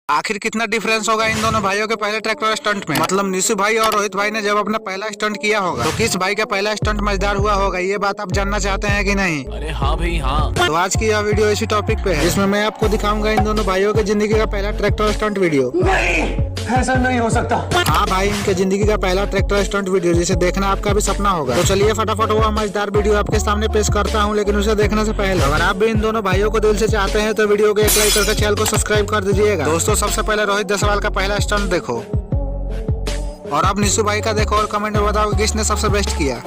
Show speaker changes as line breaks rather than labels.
आखिर कितना डिफरेंस होगा इन दोनों भाइयों के पहले ट्रैक्टर स्टंट में। मतलब निशु भाई और रोहित भाई ने जब अपना पहला स्टंट किया होगा तो किस भाई का पहला स्टंट मजेदार हुआ होगा, ये बात आप जानना चाहते हैं कि नहीं?
अरे हाँ भाई हाँ।
तो आज की यह वीडियो इसी टॉपिक पे है, जिसमें मैं आपको दिखाऊंगा इन दोनों भाइयों की जिंदगी का पहला ट्रैक्टर स्टंट वीडियो।
नहीं, ऐसा नहीं हो सकता।
हाँ भाई, इनके जिंदगी का पहला ट्रैक्टर स्टंट वीडियो जिसे देखना आपका भी सपना होगा। तो चलिए फटाफट वो मजेदार वीडियो आपके सामने पेश करता हूँ, लेकिन उसे देखने से पहले अगर आप भी इन दोनों भाइयों को दिल से चाहते हैं तो वीडियो को एक लाइक करके चैनल को सब्सक्राइब कर दीजिएगा। दोस्तों सबसे पहले रोहित जायसवाल का पहला स्टंट देखो और अब निशु भाई का देखो और कमेंट में बताओ किसने सबसे बेस्ट किया।